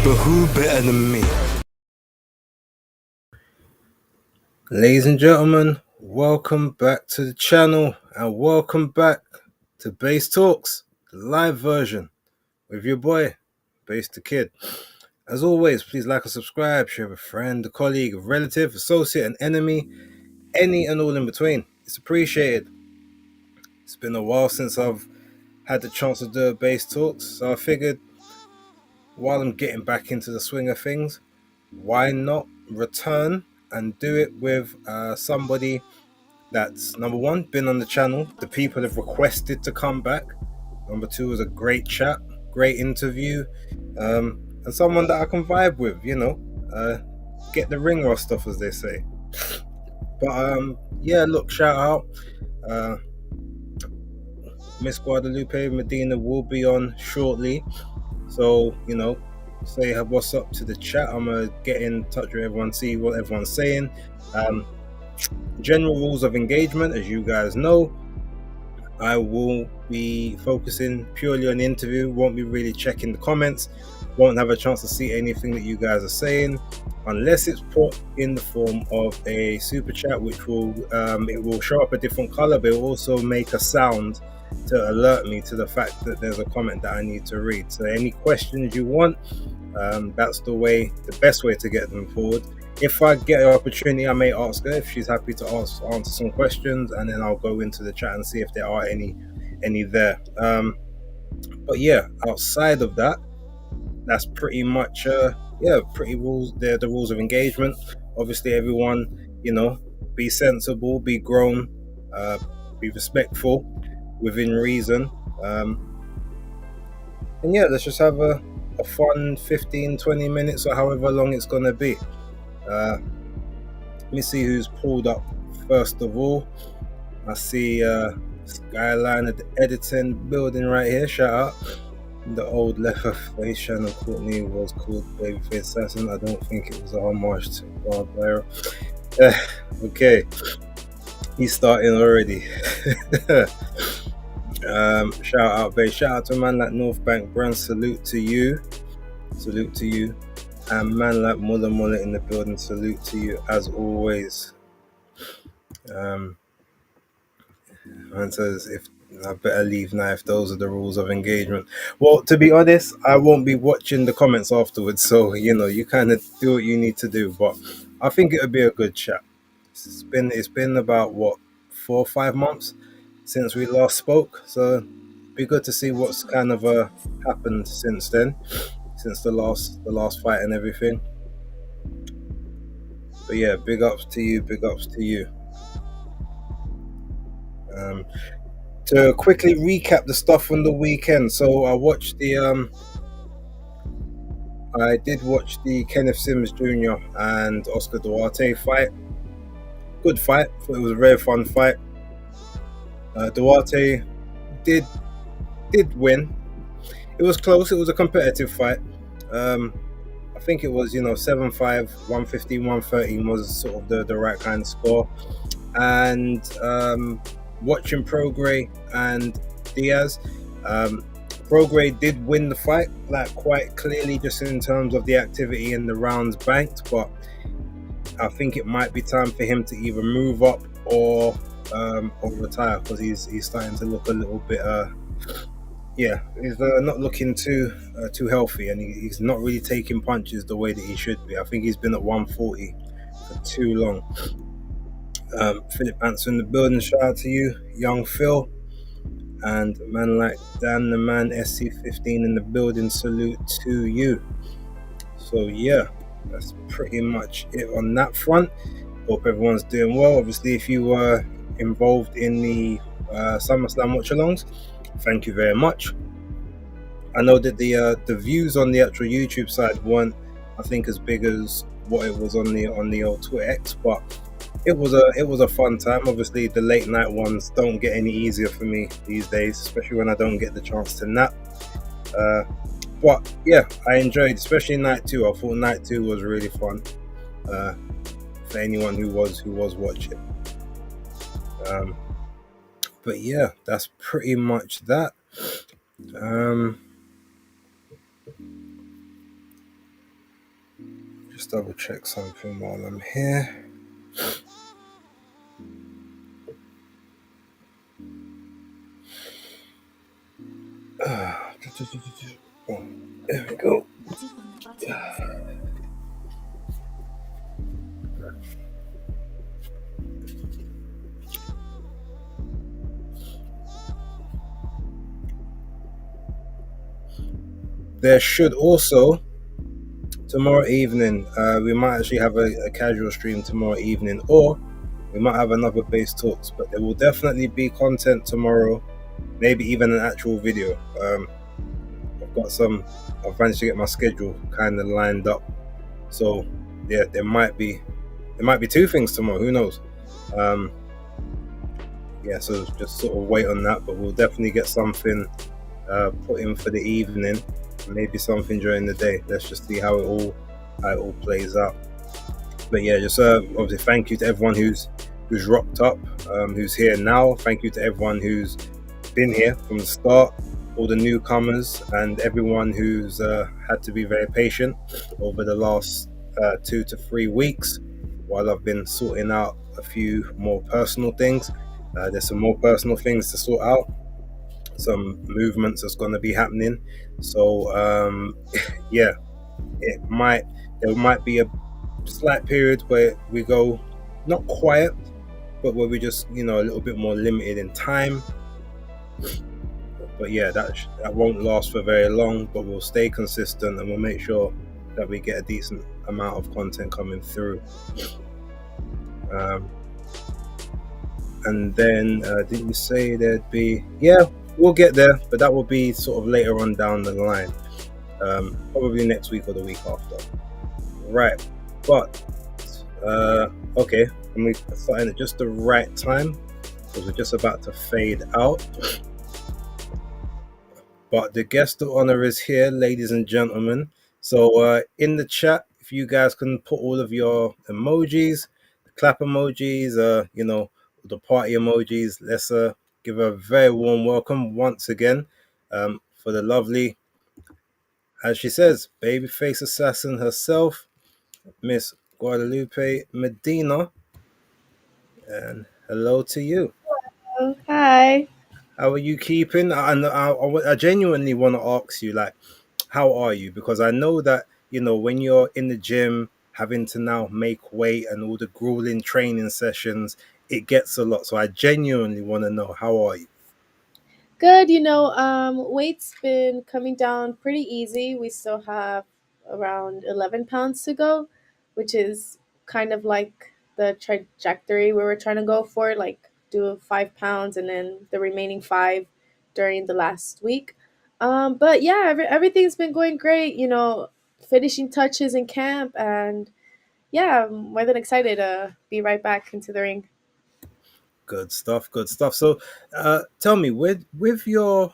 But who better than me? Ladies and gentlemen, welcome back to the channel and welcome back to Bass Talks, the live version with your boy, Bass the Kid. As always, please like and subscribe, share with a friend, a colleague, a relative, associate, an enemy, any and all in between. It's appreciated. It's been a while since I've had the chance to do a Bass Talks, so I figured while I'm getting back into the swing of things, why not return and do it with somebody that's, number one, been on the channel. The people have requested to come back. Number two, was a great chat, great interview, and someone that I can vibe with, get the ring rust off, as they say. But yeah, look, shout out. Miss Guadalupe Medina will be on shortly. So, say what's up to the chat. I'm going to get in touch with everyone, see what everyone's saying. General rules of engagement, as you guys know, I will be focusing purely on the interview, won't be really checking the comments, won't have a chance to see anything that you guys are saying unless it's put in the form of a super chat, which will it will show up a different color, but it will also make a sound to alert me to the fact that there's a comment that I need to read. So any questions you want, that's the best way to get them forward. If I get an opportunity, I may ask her if she's happy to answer some questions, and then I'll go into the chat and see if there are any there. But yeah, outside of that, that's pretty much pretty rules. They're the rules of engagement. Obviously, everyone, be sensible, be grown, be respectful, within reason. And yeah, let's just have a fun 15-20 minutes or however long it's gonna be. Let me see who's pulled up first of all. I see Skyline at the editing building right here. Shout out. The old Leatherface Shannon Courtney was called Babyface Assassin. I don't think it was a homage to Barbara. Okay, he's starting already. Shout out, babe. Shout out to a man like North Bank Brand. Salute to you. And man like Mulla Mulla in the building, salute to you as always. Man says, if I better leave now if those are the rules of engagement. Well, to be honest, I won't be watching the comments afterwards, so you kind of do what you need to do. But I think it would be a good chat. It's been about 4 or 5 months since we last spoke, so it'd be good to see what's kind of happened since then. Since the last fight and everything. But yeah, big ups to you. To quickly recap the stuff from the weekend. So I did watch the Kenneth Sims Jr. and Oscar Duarte fight. Good fight. Thought it was a very fun fight. Duarte did win. It was close. It was a competitive fight. I think it was 7-5, 115, 113 was sort of the right kind of score. And watching Prograis and Diaz, Prograis did win the fight, like quite clearly, just in terms of the activity and the rounds banked. But I think it might be time for him to either move up or retire, because he's starting to look a little bit. He's not looking too healthy, and he's not really taking punches the way that he should be. I think he's been at 140 for too long. Philip Anson in the building, shout out to you, young Phil. And a man like Dan the Man SC15 in the building, salute to you. So yeah, that's pretty much it on that front. Hope everyone's doing well. Obviously, if you were involved in the SummerSlam watch-alongs, thank you very much. I know that the views on the actual YouTube side weren't, I think, as big as what it was on the old Twitter X, but it was a fun time. Obviously, the late night ones don't get any easier for me these days, especially when I don't get the chance to nap. But yeah, I enjoyed, especially night 2. I thought night 2 was really fun for anyone who was watching. But yeah, that's pretty much that. just double check something while I'm here. Oh, there we go. There should also tomorrow evening. We might actually have a casual stream tomorrow evening, or we might have another base talks. But there will definitely be content tomorrow. Maybe even an actual video. I've got some. I've managed to get my schedule kind of lined up. So yeah, there might be two things tomorrow. Who knows? Um, yeah, so just sort of wait on that. But we'll definitely get something put in for the evening. Maybe something during the day. Let's just see how it all plays out. But yeah, just obviously thank you to everyone who's rocked up, who's here now. Thank you to everyone who's been here from the start, all the newcomers, and everyone who's had to be very patient over the last 2 to 3 weeks while I've been sorting out a few more personal things. There's some more personal things to sort out, some movements that's going to be happening. So yeah, there might be a slight period where we go not quiet, but where we just a little bit more limited in time. But yeah, that won't last for very long. But we'll stay consistent and we'll make sure that we get a decent amount of content coming through. And then didn't you say there'd be? Yeah, we'll get there, but that will be sort of later on down the line, probably next week or the week after. Right, but okay, and we're starting at just the right time because we're just about to fade out. But the guest of honor is here, ladies and gentlemen. So in the chat, if you guys can put all of your emojis, the clap emojis, the party emojis, let's give a very warm welcome once again for the lovely, as she says, babyface assassin herself, Miss Guadalupe Medina. And hello to you. Oh, hi. How are you keeping? I genuinely want to ask you, like, how are you? Because I know that, when you're in the gym, having to now make weight and all the grueling training sessions, it gets a lot. So I genuinely want to know, how are you? Good. Weight's been coming down pretty easy. We still have around 11 pounds to go, which is kind of like the trajectory we were trying to go for, like do 5 pounds and then the remaining five during the last week. But yeah, everything's been going great. Finishing touches in camp, and yeah, I'm more than excited to be right back into the ring. Good stuff, good stuff. So tell me, with your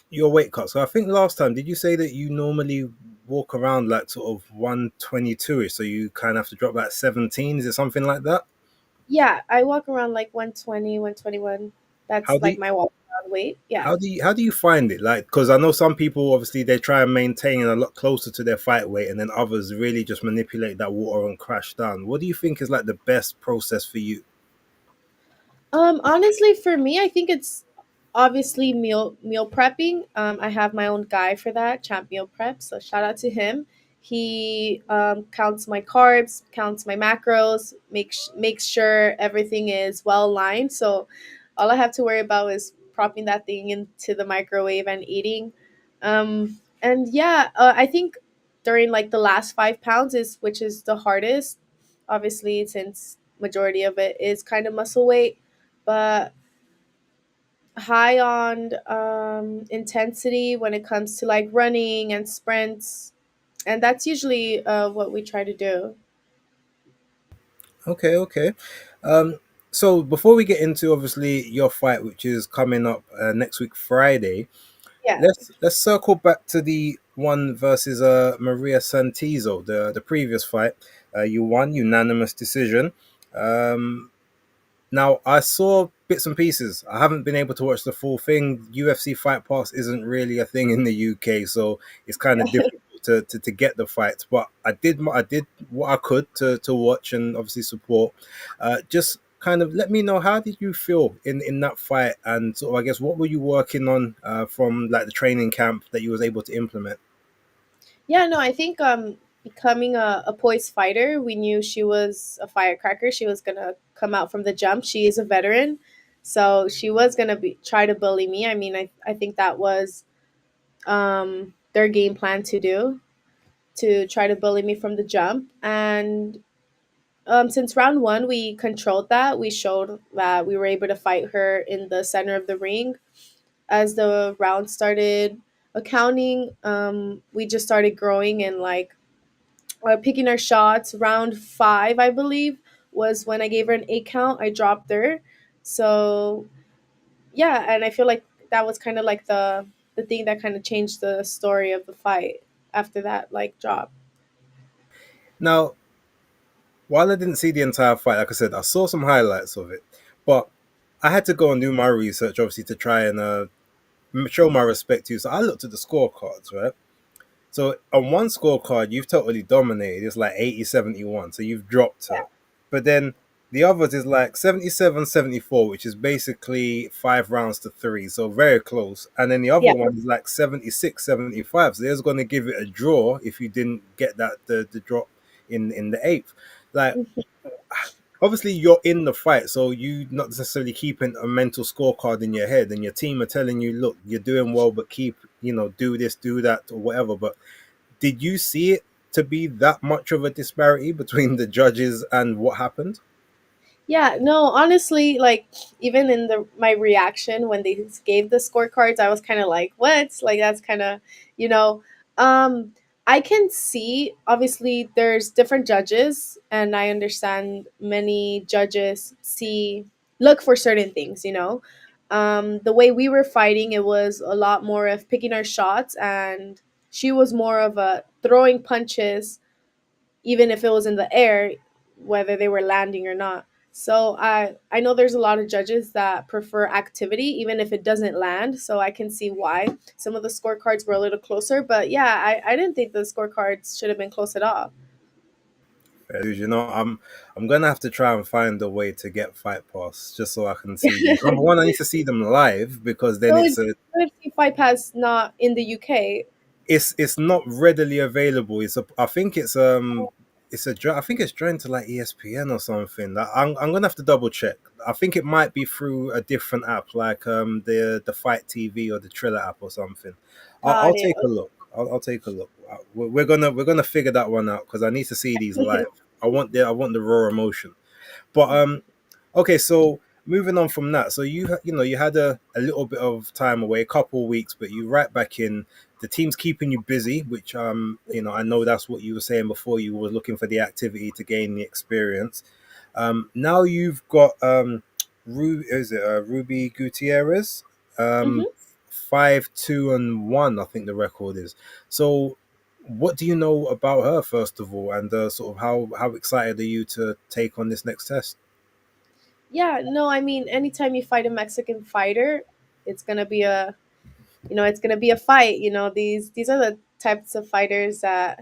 weight cuts, so I think last time, did you say that you normally walk around like sort of 122ish, so you kind of have to drop like 17? Is it something like that? Yeah, I walk around like 120, 121. How That's do like you, my walk around weight. Yeah. how do you find it? Like, because I know some people obviously they try and maintain a lot closer to their fight weight, and then others really just manipulate that water and crash down. What do you think is like the best process for you? Honestly, for me, I think it's obviously meal prepping. I have my own guy for that, Champ Meal Prep. So shout out to him. He counts my carbs, counts my macros, makes sure everything is well aligned. So all I have to worry about is propping that thing into the microwave and eating. And yeah, I think during like the last 5 pounds is which is the hardest, obviously since majority of it is kind of muscle weight, but high on intensity when it comes to like running and sprints, and that's usually what we try to do. Okay, okay. Um, so before we get into obviously your fight, which is coming up next week Friday, Yeah. let's circle back to the one versus Maria Santizo, the previous fight. You won unanimous decision. Um, Now I saw bits and pieces. I haven't been able to watch the full thing. UFC Fight Pass isn't really a thing in the UK, so it's kind of difficult to get the fights, but I did what I could to watch and obviously support. Just kind of let me know, how did you feel in that fight, and sort of, I guess, what were you working on from like the training camp that you was able to implement? Yeah, no, I think becoming a poised fighter, we knew she was a firecracker. She was gonna come out from the jump. She is a veteran, so she was gonna be try to bully me. I mean, I think that was their game plan to do, to try to bully me from the jump. And since round one, we controlled that. We showed that we were able to fight her in the center of the ring. As the round started accounting, we just started growing and like picking our shots. Round five, I believe, was when I gave her an 8 count. I dropped her. So yeah, and I feel like that was kind of like the thing that kind of changed the story of the fight after that like drop. Now, while I didn't see the entire fight, like I said, I saw some highlights of it, but I had to go and do my research, obviously, to try and show my respect to you. So I looked at the scorecards, right? So on one scorecard, you've totally dominated. It's like 80-71. So you've dropped her. But then the others is like 77-74, which is basically 5 rounds to 3. So very close. And then the other Yeah. one is like 76-75. So there's going to give it a draw if you didn't get that the drop in the eighth. Like, obviously you're in the fight, so you not necessarily keeping a mental scorecard in your head, and your team are telling you, look, you're doing well, but keep, do this, do that, or whatever. But did you see it to be that much of a disparity between the judges and what happened? Yeah, no, honestly, like even in the my reaction when they gave the scorecards, I was kind of like, "What?" Like that's kind of, you know, um I can see obviously there's different judges and I understand many judges see look for certain things. The way we were fighting, it was a lot more of picking our shots, and she was more of a throwing punches even if it was in the air, whether they were landing or not. So I know there's a lot of judges that prefer activity even if it doesn't land. So I can see why some of the scorecards were a little closer. But yeah, I didn't think the scorecards should have been close at all. I'm gonna have to try and find a way to get Fight Pass just so I can see these. Number one, I need to see them live, because then So it's a UFC Fight Pass not in the UK. it's not readily available. I think I think it's joined to like ESPN or something. I'm gonna have to double check. I think it might be through a different app, like the Fight TV or the Triller app or something. Got I'll it. take a look. I'll take a look. We're gonna figure that one out, because I need to see these live. I want the raw emotion. But okay, so moving on from that, so you had a little bit of time away, a couple of weeks, but you right back in. The team's keeping you busy, which I know that's what you were saying before. You were looking for the activity to gain the experience. Now you've got Ruby Gutierrez, Hmm. 5-2-1. I think the record is. So, what do you know about her first of all, and sort of how excited are you to take on this next test? Yeah, no, I mean, anytime you fight a Mexican fighter, it's gonna be it's gonna be a fight. These are the types of fighters that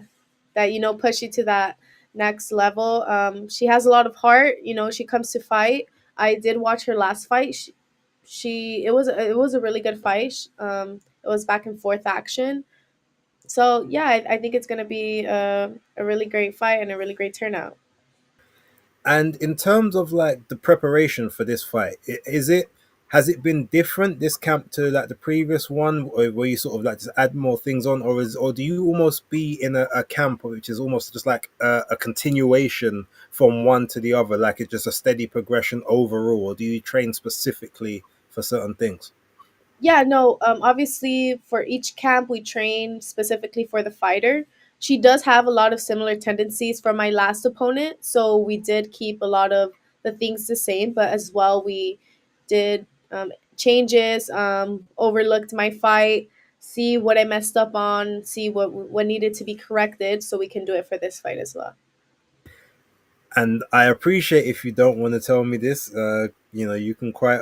push you to that next level. She has a lot of heart. She comes to fight. I did watch her last fight. It was a really good fight. It was back and forth action. So yeah, I think it's gonna be a really great fight and a really great turnout. And in terms of like the preparation for this fight, is it has it been different this camp to like the previous one, or where you sort of like just add more things on, or do you almost be in a camp which is almost just like a continuation from one to the other, like it's just a steady progression overall, or do you train specifically for certain things? Yeah, no, obviously for each camp we train specifically for the fighter. She does have a lot of similar tendencies from my last opponent, so we did keep a lot of the things the same, but as well we did changes, overlooked my fight, see what I messed up on, see what needed to be corrected so we can do it for this fight as well. And I appreciate if you don't want to tell me this, you can quite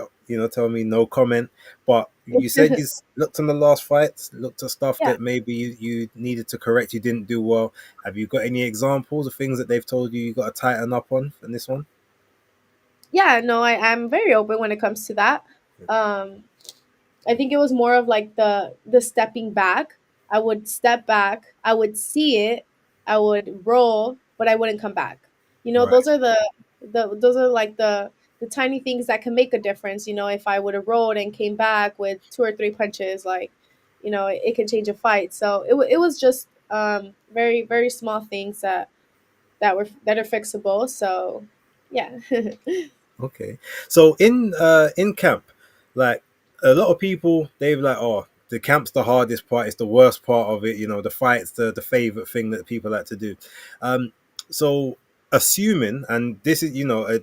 tell me no comment. But you said you looked on the last fights, looked at stuff Yeah. that maybe you needed to correct, you didn't do well. Have you got any examples of things that they've told you got to tighten up on in this one? Yeah, no, I'm very open when it comes to that. Um, I think it was more of like the stepping back. I would step back, I would see it, I would roll, but I wouldn't come back. Right. Those are those are like the tiny things that can make a difference. If I would have rolled and came back with two or three punches, like, it can change a fight. So it was just very very small things that are fixable. So yeah. Okay. So in camp, like a lot of people, they've like, oh, the camp's the hardest part. It's the worst part of it. The fight's the favorite thing that people like to do. Um, so assuming, and this is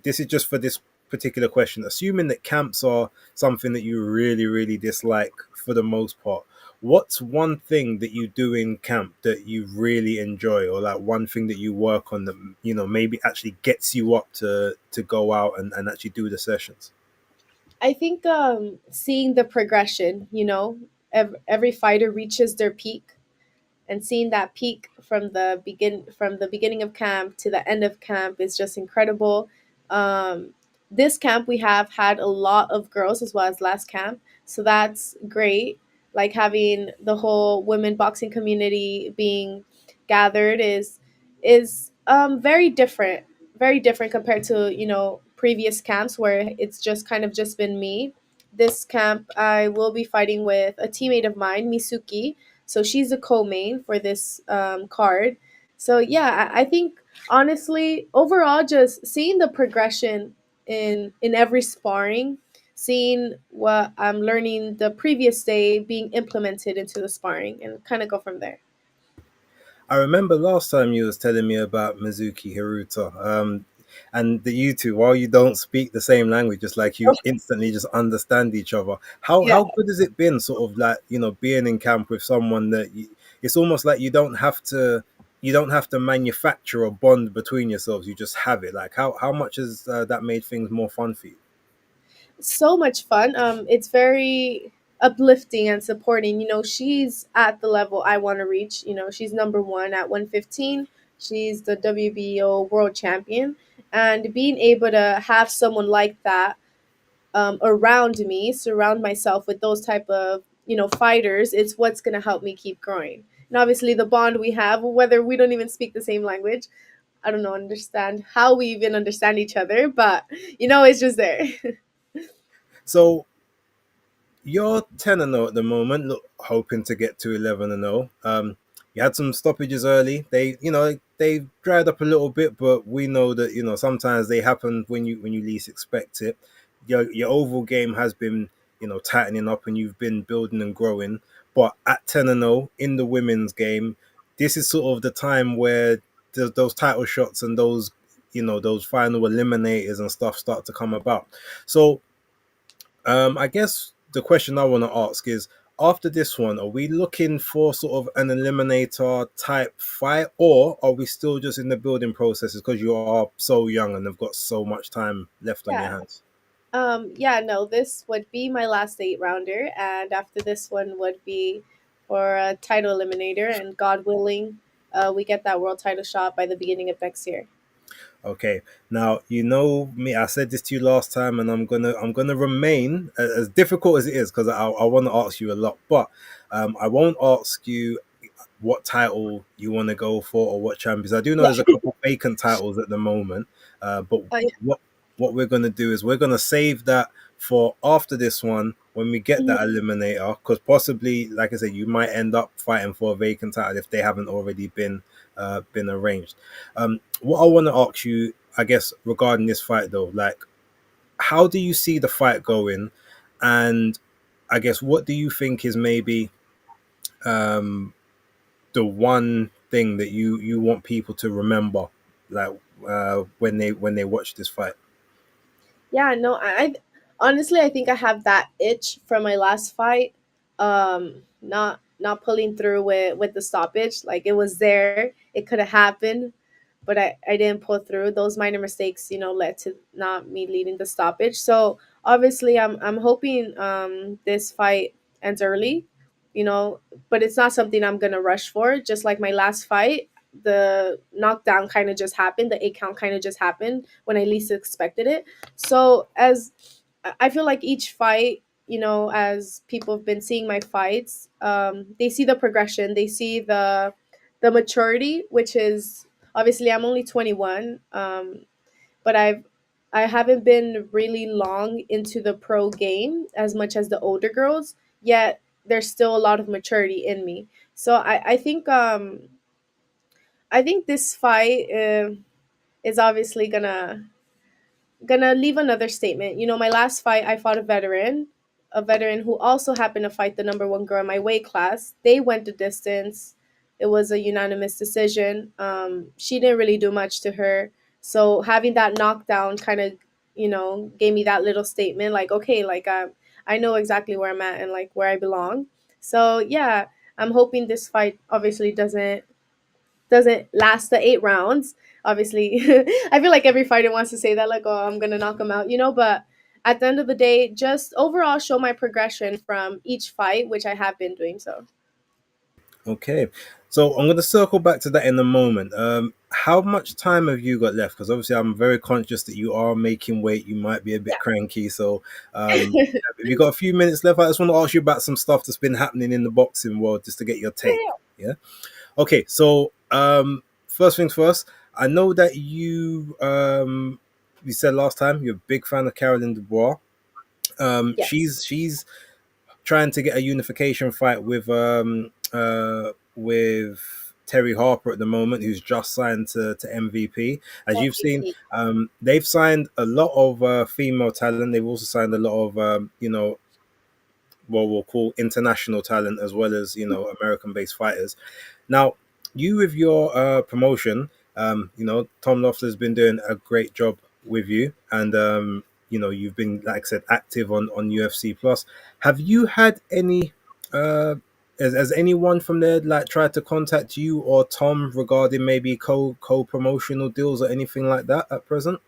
this is just for this particular question, assuming that camps are something that you really really dislike for the most part. What's one thing that you do in camp that you really enjoy, or like one thing that you work on that maybe actually gets you up to go out and actually do the sessions? I think seeing the progression, every fighter reaches their peak, and seeing that peak from the beginning of camp to the end of camp is just incredible. This camp we have had a lot of girls as well as last camp, so that's great. Like having the whole women boxing community being gathered is very different compared to previous camps where it's just kind of just been me. This camp I will be fighting with a teammate of mine, Misuki, so she's a co-main for this card. So yeah, I think honestly, overall, just seeing the progression in every sparring, seeing what I'm learning the previous day being implemented into the sparring, and kind of go from there. I remember last time you was telling me about Mizuki Hiruta, and the you two, while you don't speak the same language, just like you instantly just understand each other. Yeah. How good has it been, sort of like being in camp with someone that it's almost like you don't have to manufacture a bond between yourselves. You just have it. Like how much has that made things more fun for you? So much fun. It's very uplifting and supporting. She's at the level I want to reach. She's number one at 115. She's the WBO world champion, and being able to have someone like that around me, surround myself with those type of fighters, it's what's gonna help me keep growing. And obviously, the bond we have, whether we don't even speak the same language, I don't know, understand how we even understand each other, but it's just there. So you're 10-0 at the moment. Look, hoping to get to 11-0. You had some stoppages early. They dried up a little bit, but we know that sometimes they happen when you least expect it. Your overall game has been tightening up, and you've been building and growing. But at 10-0 in the women's game, this is sort of the time where those title shots and those final eliminators and stuff start to come about. So I guess the question I want to ask is, after this one, are we looking for sort of an eliminator type fight, or are we still just in the building processes because you are so young and have got so much time left on your Yeah. hands? Yeah, no, this would be my last 8 rounder, and after this one would be for a title eliminator, and God willing, we get that world title shot by the beginning of next year. Okay, now you know me. I said this to you last time, and I'm gonna remain as difficult as it is because I want to ask you a lot, but I won't ask you what title you want to go for or what champions. I do know there's a couple vacant titles at the moment, but Yeah. what what we're gonna do is we're gonna save that for after this one when we get that Mhm. eliminator, because possibly, like I said, you might end up fighting for a vacant title if they haven't already been arranged. What I want to ask you, I guess, regarding this fight though, like how do you see the fight going, and I guess what do you think is maybe um, the one thing that you want people to remember, like when they watch this fight? Yeah, no, honestly, I think I have that itch from my last fight. Not pulling through with the stoppage. Like it was there, it could have happened, but I didn't pull through. Those minor mistakes, led to not me leading the stoppage. So obviously, I'm hoping this fight ends early, you know, but it's not something I'm gonna rush for. Just like my last fight, the knockdown kind of just happened. The 8 count kind of just happened when I least expected it. So as I feel like each fight, as people have been seeing my fights, they see the progression, they see the maturity, which is obviously I'm only 21, but I haven't been really long into the pro game as much as the older girls. Yet there's still a lot of maturity in me. So I think this fight is obviously gonna leave another statement. My last fight, I fought a veteran who also happened to fight the number one girl in my weight class. They went the distance. It was a unanimous decision. She didn't really do much to her. So having that knockdown kind of, gave me that little statement like, okay, like I know exactly where I'm at and like where I belong. So yeah, I'm hoping this fight obviously doesn't last the 8 rounds. Obviously, I feel like every fighter wants to say that, like, oh, I'm gonna knock him out, But at the end of the day, just overall show my progression from each fight, which I have been doing so. Okay, so I'm going to circle back to that in a moment. How much time have you got left? Because obviously, I'm very conscious that you are making weight. You might be a bit Yeah. cranky. So, if you've got a few minutes left, I just want to ask you about some stuff that's been happening in the boxing world, just to get your take. Yeah. Yeah. Okay. So, first things first. I know that you said last time you're a big fan of Caroline Dubois. Yes. She's trying to get a unification fight with Terry Harper at the moment, who's just signed to MVP. As you've seen, MVP. they've signed a lot of female talent. They've also signed a lot of what we'll call international talent, as well as American-based fighters. Now, you with your promotion, Tom Loeffler's been doing a great job with you, and you've been, like I said, active on UFC Plus. Have you had any? Uh, has anyone from there like tried to contact you or Tom regarding maybe co promotional deals or anything like that at present?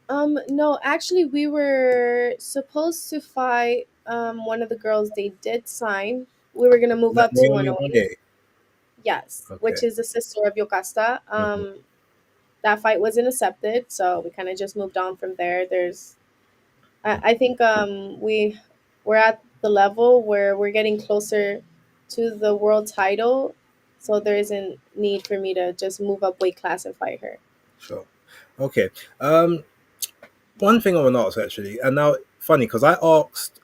No, actually, we were supposed to fight one of the girls they did sign. We were gonna move Is that up to Naomi 108. Bode? Yes, which Okay. is the sister of Yokasta. Mhm. That fight wasn't accepted, so we kind of just moved on from there. I think we're at the level where we're getting closer to the world title, so there isn't need for me to just move up weight class and fight her. Sure. Okay. Um, One thing I want to ask actually, and now funny because I asked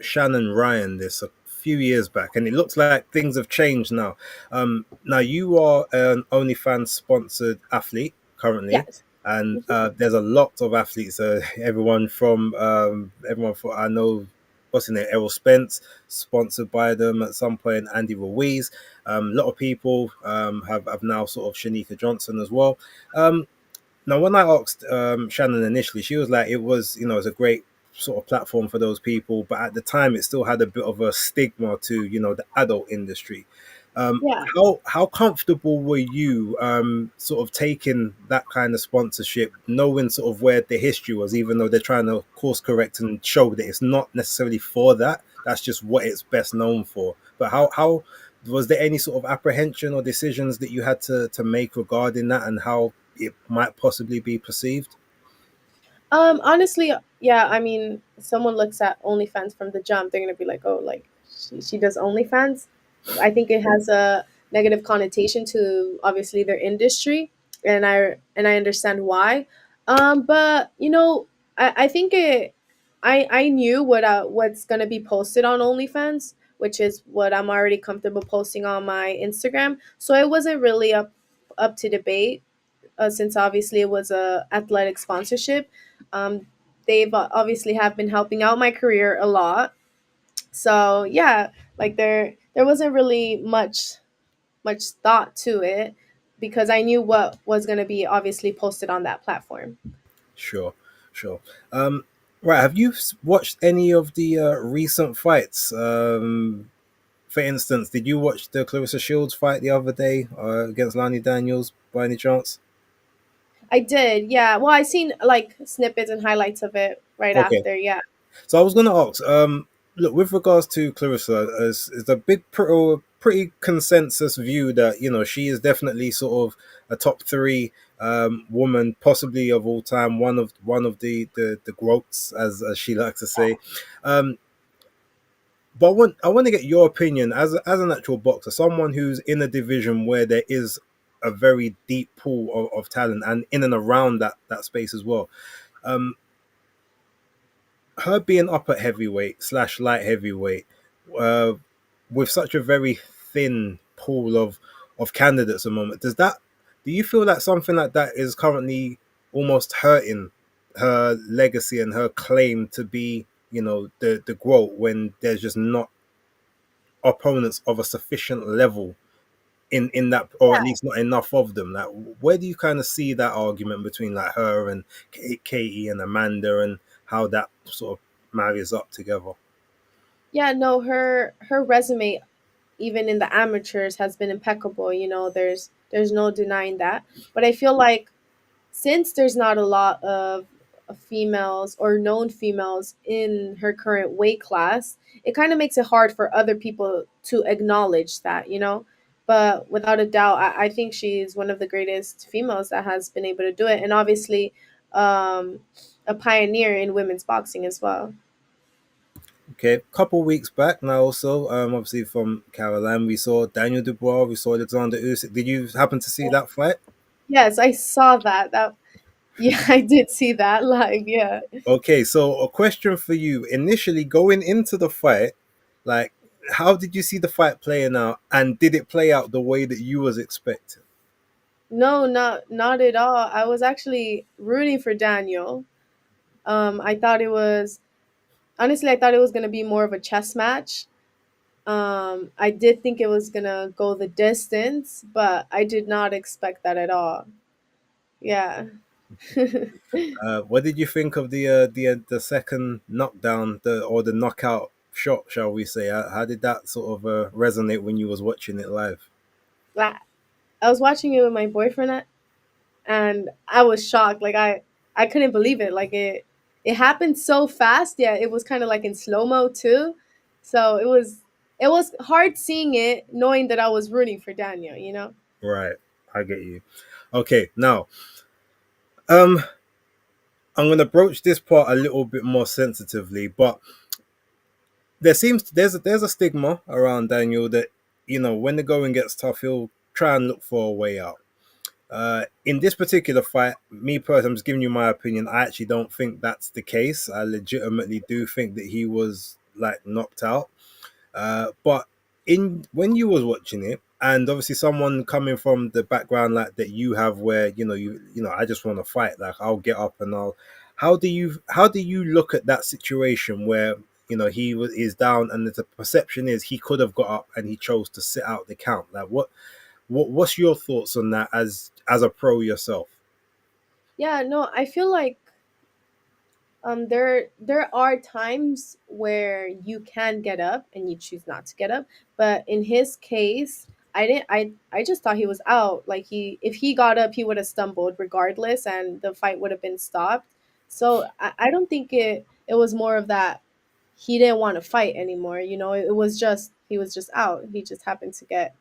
Shannon Ryan this a few years back, and it looks like things have changed now. Now you are an OnlyFans sponsored athlete currently, Yes. and Mhm. there's a lot of athletes. Everyone from I know. What's in there? Errol Spence, sponsored by them at some point. Andy Ruiz. A lot of people have now sort of Shanika Johnson as well. Now, when I asked Shannon initially, she was like, it was, it's a great sort of platform for those people. But at the time, it still had a bit of a stigma to, the adult industry. Yeah. How comfortable were you sort of taking that kind of sponsorship, knowing sort of where the history was, even though they're trying to course correct and show that it's not necessarily for that. That's just what it's best known for. But how was there any sort of apprehension or decisions that you had to make regarding that and how it might possibly be perceived? Honestly, yeah. I mean, someone looks at OnlyFans from the jump, they're gonna be like, "Oh, like she does OnlyFans." I think it has a negative connotation to obviously their industry, and I understand why. But I think I knew what's gonna be posted on OnlyFans, which is what I'm already comfortable posting on my Instagram. So it wasn't really up to debate, since obviously it was a athletic sponsorship. Um, they've obviously have been helping out my career a lot. So yeah, like there wasn't really much thought to it because I knew what was going to be obviously posted on that platform. Sure, sure. Right, have you watched any of the recent fights? for instance, did you watch the Clarissa Shields fight the other day against Lani Daniels by any chance? I did, yeah. Well, I seen like snippets and highlights of it right Okay, after, yeah. so I was going to ask, look, with regards to Clarissa, is a big, pretty consensus view that she is definitely sort of a top three woman, possibly of all time, one of the goats, as she likes to say. Um, but I want to get your opinion as an actual boxer, someone who's in a division where there is a very deep pool of talent and in and around that space as well. Um, Her being up at heavyweight slash light heavyweight, uh, with such a very thin pool of candidates at the moment, do you feel that something like that is currently almost hurting her legacy and her claim to be, the GOAT when there's just not opponents of a sufficient level in that, or at least not enough of them? Like, where do you kind of see that argument between like her and Katie and Amanda, and how that sort of marries up together? Yeah, no, her resume even in the amateurs has been impeccable. There's no denying that. But I feel like since there's not a lot of females or known females in her current weight class, it kind of makes it hard for other people to acknowledge that. But without a doubt, I think she's one of the greatest females that has been able to do it, and obviously um, a pioneer in women's boxing as well. Okay, couple weeks back now, also, obviously from Caroline, we saw Daniel Dubois, we saw Alexander Usyk. Did you happen to see that fight? Yes, I saw that. Yeah, I did see that live. Yeah. Okay, so a question for you. Initially, going into the fight, like, how did you see the fight playing out, and did it play out the way that you was expecting? No, not at all. I was actually rooting for Daniel. I thought it was honestly, I thought it was gonna be more of a chess match. I did think it was gonna go the distance, but I did not expect that at all. Yeah. What did you think of the second knockdown, the knockout shot, shall we say? How did that sort of resonate when you was watching it live? Like, I was watching it with my boyfriend and I was shocked. Like I couldn't believe it. Like it happened so fast. Yeah, it was kind of like in slow mo too. So it was hard seeing it, knowing that I was rooting for Daniel. Right, I get you. Okay, now, um, I'm gonna broach this part a little bit more sensitively, but there's a stigma around Daniel that when the going gets tough, he'll try and look for a way out. In this particular fight, me personally, I'm just giving you my opinion. I actually don't think that's the case. I legitimately do think that he was like knocked out. But in when you was watching it, and obviously someone coming from the background like that you have, where I just want to fight. Like, I'll get up and I'll. How do you look at that situation where he's down, and the perception is he could have got up and he chose to sit out the count? Like, what's your thoughts on that as a pro yourself? Yeah, no, I feel like there are times where you can get up and you choose not to get up, but in his case, I just thought he was out. Like, if he got up, he would have stumbled regardless, and the fight would have been stopped. So I don't think it was more of that he didn't want to fight anymore. It was just he was just out. He just happened to get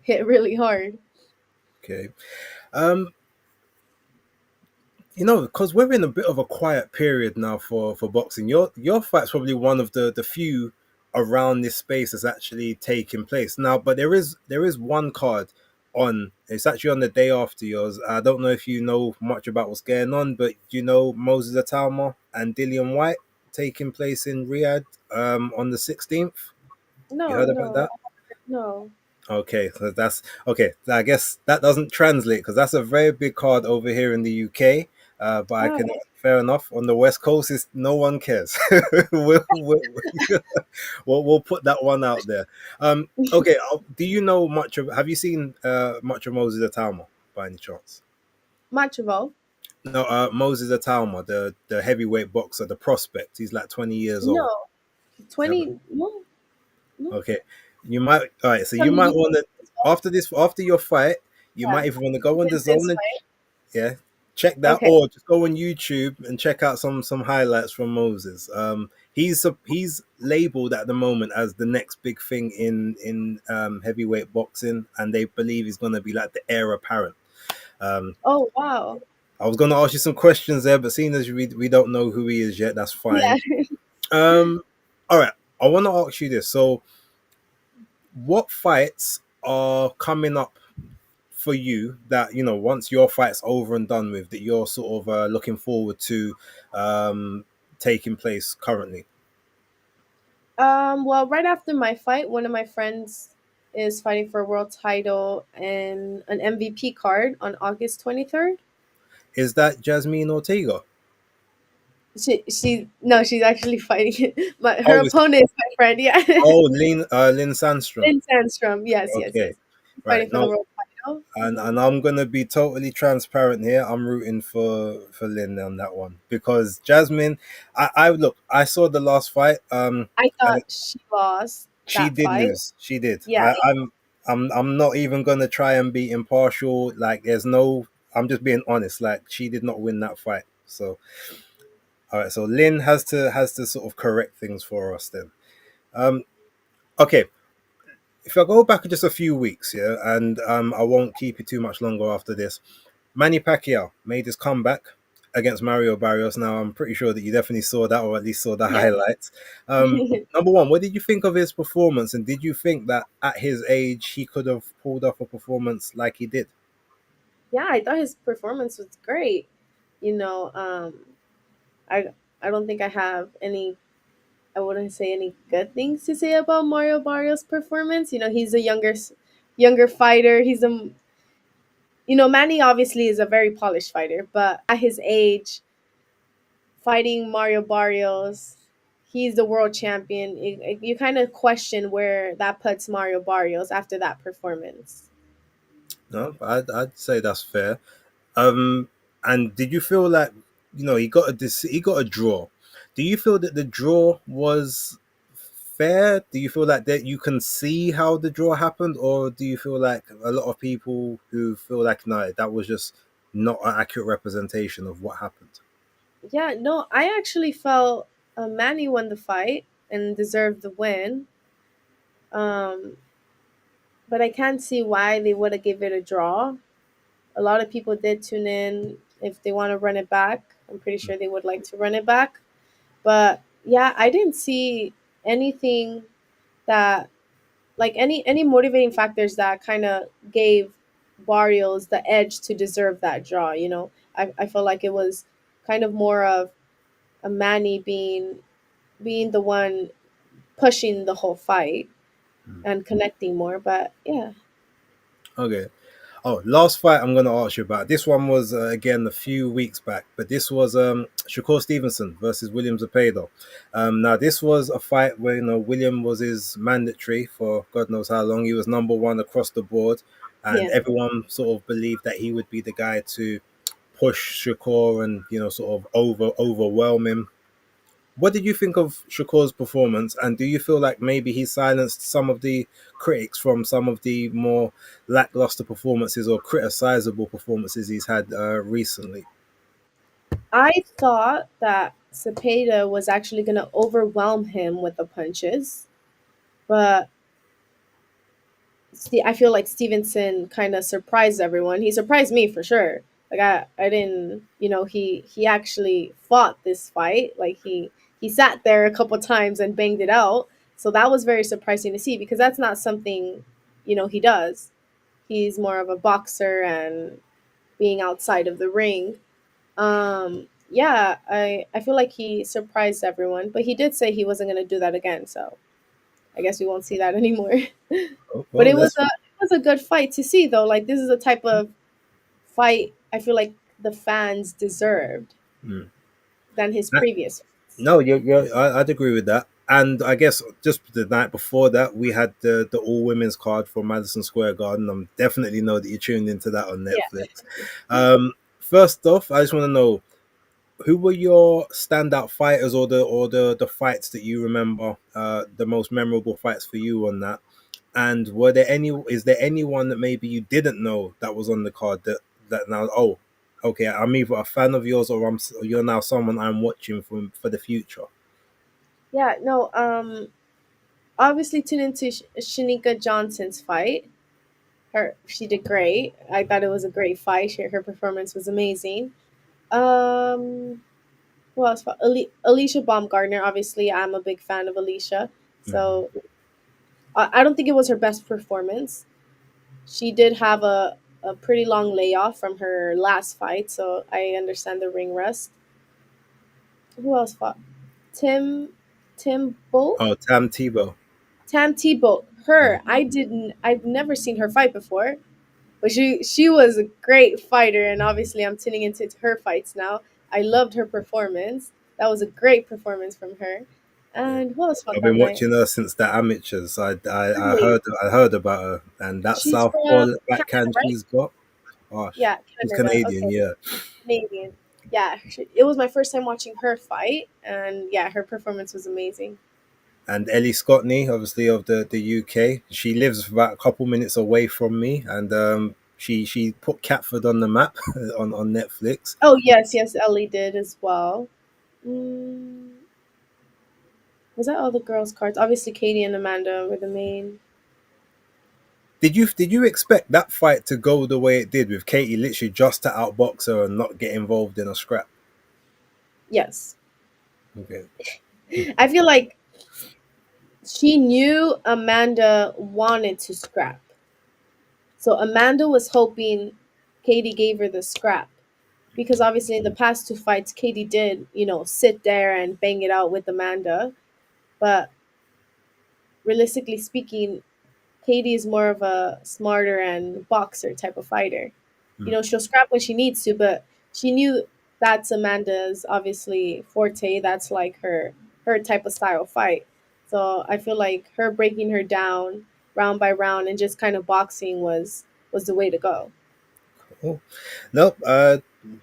hit really hard. Okay. Um, because we're in a bit of a quiet period now for boxing. Your fight's probably one of the few around this space that's actually taking place now. But there is one card on. It's actually on the day after yours. I don't know if you know much about what's going on, but Moses Atalma and Dillian White taking place in Riyadh on the 16th. You No, heard about no, that? no. Okay, so that's okay. I guess that doesn't translate because that's a very big card over here in the UK. But I can, Oh, fair enough. On the West Coast, is no one cares. We'll put that one out there. Okay. Do you know much of? Have you seen much of Moses Atalma by any chance? Machival. No, Moses Atalma, the heavyweight boxer, the prospect. He's like 20 years old. No, Never. 20. No, no. Okay. You might, all right. So you From the might U want to, as well? after your fight, you Yeah. might even want to go on the With this zone and fight? yeah, check that, Okay. or just go on YouTube and check out some highlights from Moses. He's labeled at the moment as the next big thing in heavyweight boxing, and they believe he's going to be like the heir apparent. Um, Oh, wow. I was going to ask you some questions there, but seeing as we don't know who he is yet, that's Yeah. fine. Um, all right, I want to ask you this. So, what fights are coming up for you that once your fight's over and done with, that you're sort of looking forward to taking place currently? Well, right after my fight, one of my friends is fighting for a world title and an MVP card on August 23rd. Is that Jasmine Ortega? She no, she's actually fighting. But her Oh, it's opponent is my friend. Yeah, Lynn Sandstrom. Lynn Sandstrom. Yes, yes, Okay, yes. She's right fighting for the now, world title. and I'm gonna be totally transparent here. I'm rooting for Lynn on that one because Jasmine. I look. I saw the last fight. I And thought she lost she that did fight. lose. She did. Yeah, I'm not even gonna try and be impartial. Like there's no. I'm just being honest. Like she did not win that fight. So all right. So Lynn has to sort of correct things for us then. Um. Okay. If I go back just a few weeks, yeah, and I won't keep you too much longer after this. Manny Pacquiao made his comeback against Mario Barrios. Now, I'm pretty sure that you definitely saw that, or at least saw the yeah. highlights. Number one, what did you think of his performance? And did you think that at his age, he could have pulled off a performance like he did? Yeah, I thought his performance was great. You know, I I don't think I have any. I wouldn't say any good things to say about Mario Barrios' performance. You know, he's a younger fighter. Manny obviously is a very polished fighter, but at his age, fighting Mario Barrios, he's the world champion. You kind of question where that puts Mario Barrios after that performance. No, I'd say that's fair. Um, and did you feel like he got a draw? Do you feel that the draw was fair? Do you feel like that you can see how the draw happened, or do you feel like a lot of people who feel like no, that was just not an accurate representation of what happened? Yeah, no, I actually felt Manny won the fight and deserved the win. Um, but I can't see why they would have give it a draw. A lot of people did tune in if they want to run it back. I'm pretty sure they would like to run it back. But yeah, I didn't see anything that like any motivating factors that kind of gave Barrios the edge to deserve that draw. I felt like it was kind of more of a Manny being the one pushing the whole fight Mm. and connecting more. But yeah, Okay. Oh, last fight I'm going to ask you about. This one was again a few weeks back, but this was Shakur Stevenson versus William Zepeda. Now this was a fight where William was his mandatory for God knows how long. He was number one across the board, and yeah. everyone sort of believed that he would be the guy to push Shakur and sort of overwhelm him. What did you think of Shakur's performance, and do you feel like maybe he silenced some of the critics from some of the more lackluster performances or criticizable performances he's had recently? I thought that Cepeda was actually going to overwhelm him with the punches, but I feel like Stevenson kind of surprised everyone. He surprised me for sure. Like I didn't, he actually fought this fight. Like he sat there a couple times and banged it out. So that was very surprising to see because that's not something, he does. He's more of a boxer and being outside of the ring. Yeah, I feel like he surprised everyone, but he did say he wasn't going to do that again. So I guess we won't see that anymore. Oh, But well, that's it was a good fight to see though. Like this is a type of fight I feel like the fans deserved mm. than his Uh, previous fights. No, I'd agree with that. And I guess just the night before that, we had the all women's card for Madison Square Garden. I definitely know that you tuned into that on Yeah. Netflix. First off, I just want to know, who were your standout fighters, or the fights that you remember, the most memorable fights for you on that? And were there any? Is there anyone that maybe you didn't know that was on the card that now? Oh, okay, I'm either a fan of yours or you're now someone I'm watching for the future. Yeah, no, obviously tune into Shanika Johnson's fight. She did great. I thought it was a great fight. Her performance was amazing. Um, who else? Alicia Baumgartner. Obviously, I'm a big fan of Alicia. Mhm. So I don't think it was her best performance. She did have a pretty long layoff from her last fight, so I understand the ring rust. Who else fought? Tim Tim Bolt? Oh, Tam Tebow. Tam Tebow. Her. I've never seen her fight before. But she was a great fighter, and obviously I'm tuning into her fights now. I loved her performance. That was a great performance from her. Yeah. And who else fought I've that been night? watching her since the amateurs. Really? I heard about her and that She's southpaw from Canada, backhand right? she's got. Oh, Yeah, she's Canada. Canadian, Okay, yeah. Canadian. Yeah, it was my first time watching her fight, and yeah, her performance was amazing. And Ellie Scottney, obviously of the UK. She lives about a couple minutes away from me, and she put Catford on the map on Netflix. Oh yes, yes, Ellie did as well. Mm, was that all the girls' cards? Obviously, Katie and Amanda were the main. Did you expect that fight to go the way it did with Katie literally just to outbox her and not get involved in a scrap? Yes, Okay. I feel like she knew Amanda wanted to scrap. So Amanda was hoping Katie gave her the scrap. Because obviously in the past two fights, Katie did, sit there and bang it out with Amanda. But realistically speaking, Katie is more of a smarter and boxer type of fighter. She'll scrap when she needs to, but she knew that's Amanda's obviously forte. That's like her type of style fight. So I feel like her breaking her down round by round and just kind of boxing was the way to go. Cool. Nope.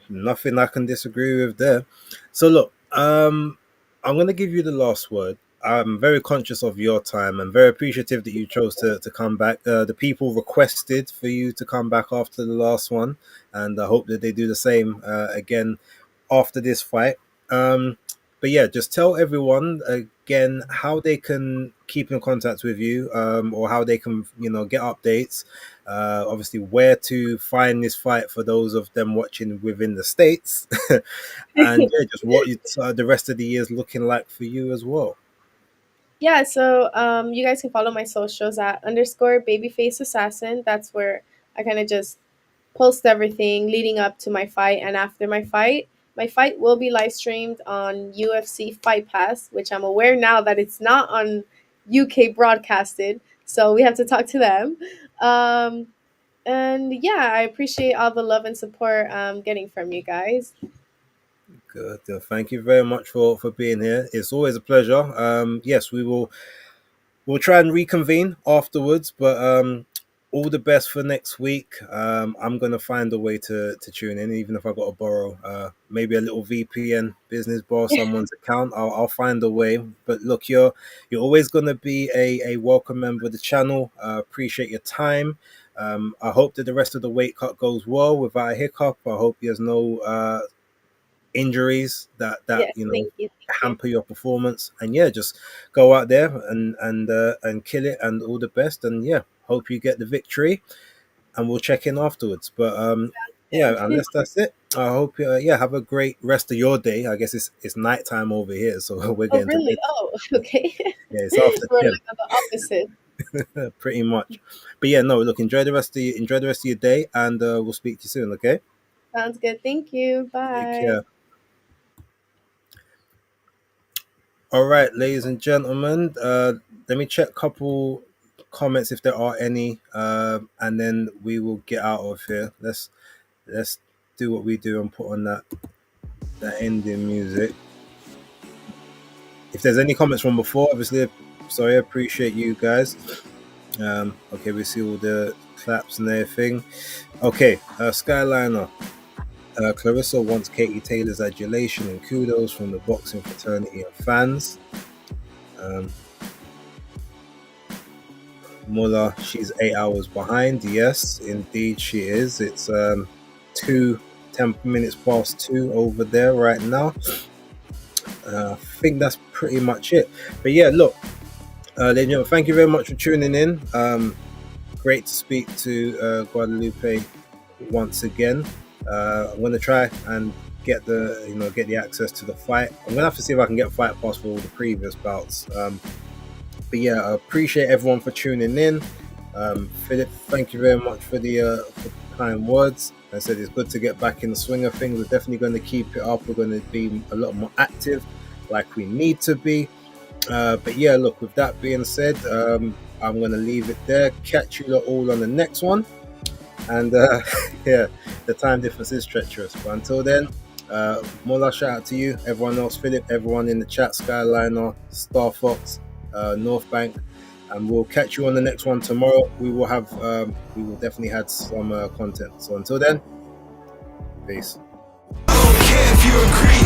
Nothing I can disagree with there. So look, I'm gonna give you the last word. I'm very conscious of your time and very appreciative that you chose to come back. The people requested for you to come back after the last one, and I hope that they do the same again after this fight. Um, but yeah, just tell everyone again how they can keep in contact with you, or how they can, get updates. Obviously, where to find this fight for those of them watching within the states, and yeah, just what the rest of the year is looking like for you as well. Yeah, so you guys can follow my socials at underscore babyface assassin. That's where I kind of just post everything leading up to my fight and after my fight. My fight will be live streamed on UFC Fight Pass, which I'm aware now that it's not on UK broadcasted. So we have to talk to them. Um, and yeah, I appreciate all the love and support I'm getting from you guys. Good. Thank you very much for being here. It's always a pleasure. Yes, we'll try and reconvene afterwards, but all the best for next week. I'm gonna find a way to tune in, even if I got to borrow maybe a little VPN business borrow someone's account. I'll find a way. But look, you're always gonna be a welcome member of the channel. Appreciate your time. I hope that the rest of the weight cut goes well without a hiccup. I hope there's no injuries that Yes, thank you, thank you. hamper your performance. And yeah, just go out there and kill it, and all the best. And yeah, hope you get the victory, and we'll check in afterwards. But yeah, Good. unless that's it, I hope yeah, have a great rest of your day. I guess it's nighttime over here, so we're Oh, getting to really? bed. Oh, okay. Yeah, it's after We're 10. like on the opposite. Pretty much. But yeah, no, look, enjoy the rest of your day, and we'll speak to you soon. Okay, Sounds good. Thank you. take Bye. care. All right, ladies and gentlemen, let me check a couple comments if there are any, and then we will get out of here. Let's do what we do and put on that ending music. If there's any comments from before, obviously, sorry, I appreciate you guys. Okay, we see all the claps and everything. Okay, Skyliner. Clarissa wants Katie Taylor's adulation and kudos from the boxing fraternity and fans. Um, Muller, she's 8 hours behind. Yes, indeed she is. It's 10 minutes past 2 over there right now. I think that's pretty much it. But yeah, look, ladies and gentlemen, thank you very much for tuning in. Great to speak to Guadalupe once again. I'm gonna try and get the access to the fight. I'm gonna have to see if I can get fight pass for all the previous bouts. But yeah, I appreciate everyone for tuning in. Philip, thank you very much for the kind words. I said it's good to get back in the swing of things. We're definitely going to keep it up. We're going to be a lot more active, like we need to be. But yeah, look. With that being said, I'm going to leave it there. Catch you all on the next one. And yeah, the time difference is treacherous. But until then, Mola, shout out to you. Everyone else, Philip, everyone in the chat, Skyliner, Star Fox, North Bank, and we'll catch you on the next one tomorrow. We will definitely have some content. So until then, peace. I don't care if you agree